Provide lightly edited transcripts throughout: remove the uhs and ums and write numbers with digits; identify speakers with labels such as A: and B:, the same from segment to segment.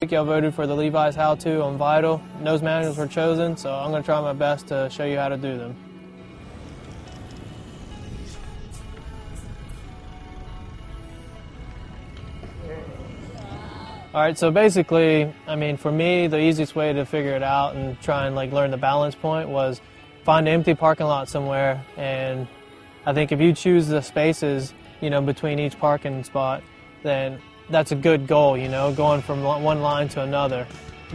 A: Y'all voted for the Levi's how-to on Vital. Nose manuals were chosen, so I'm going to try my best to show you how to do them. Alright, so basically, I mean, for me, the easiest way to figure it out and try and learn the balance point was find an empty parking lot somewhere, and I think if you choose the spaces, between each parking spot, then that's a good goal, going from one line to another.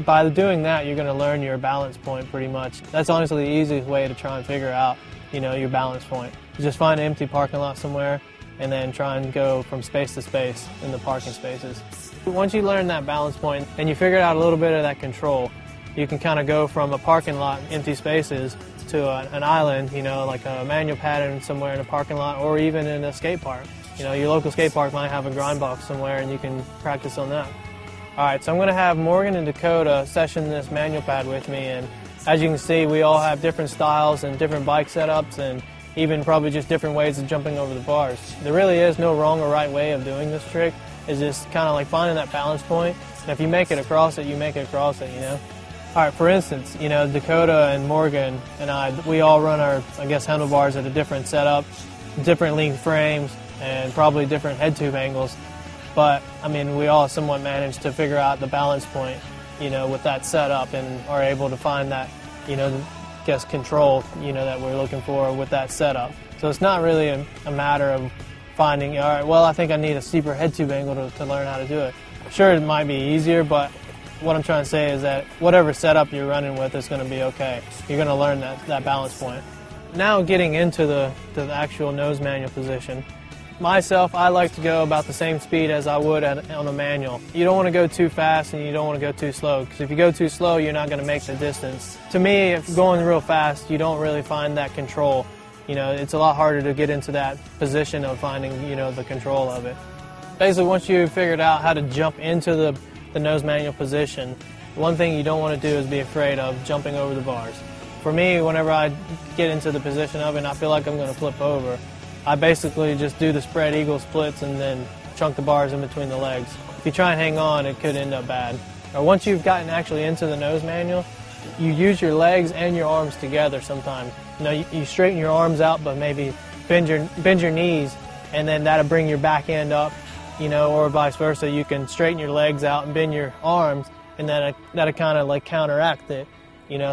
A: By doing that, you're going to learn your balance point pretty much. That's honestly the easiest way to try and figure out, your balance point. Just find an empty parking lot somewhere and then try and go from space to space in the parking spaces. Once you learn that balance point and you figure out a little bit of that control, you can kind of go from a parking lot, empty spaces, to an island, like a manual pattern somewhere in a parking lot or even in a skate park. Your local skate park might have a grind box somewhere and you can practice on that. Alright, so I'm going to have Morgan and Dakota session this manual pad with me, and as you can see, we all have different styles and different bike setups and even probably just different ways of jumping over the bars. There really is no wrong or right way of doing this trick. It's just kind of like finding that balance point, and if you make it across it, you make it across it, Alright, for instance, Dakota and Morgan and we all run our, handlebars at a different setup, different length frames, and probably different head tube angles. But, we all somewhat managed to figure out the balance point, with that setup and are able to find that, control, that we're looking for with that setup. So it's not really a matter of finding, all right, well, I think I need a steeper head tube angle to learn how to do it. Sure, it might be easier, but what I'm trying to say is that whatever setup you're running with is going to be okay. You're going to learn that balance point. Now getting into the actual nose manual position. Myself, I like to go about the same speed as I would on a manual. You don't want to go too fast and you don't want to go too slow, because if you go too slow, you're not going to make the distance. To me, if going real fast, you don't really find that control. It's a lot harder to get into that position of finding, the control of it. Basically, once you've figured out how to jump into the nose manual position, one thing you don't want to do is be afraid of jumping over the bars. For me, whenever I get into the position of it and I feel like I'm going to flip over, I basically just do the spread eagle splits and then chunk the bars in between the legs. If you try and hang on, it could end up bad. Or once you've gotten actually into the nose manual, you use your legs and your arms together sometimes. You straighten your arms out, but maybe bend your knees, and then that'll bring your back end up, or vice versa. You can straighten your legs out and bend your arms, and that'll kind of counteract it.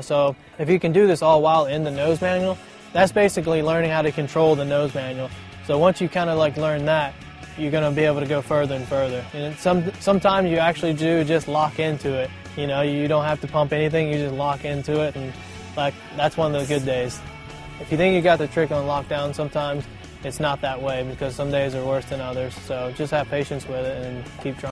A: So if you can do this all while in the nose manual, that's basically learning how to control the nose manual. So once you kind of learn that, you're going to be able to go further and further. And sometimes you actually do just lock into it. You don't have to pump anything, you just lock into it, and that's one of the good days. If you think you got the trick on lockdown, sometimes it's not that way, because some days are worse than others. So just have patience with it and keep trying.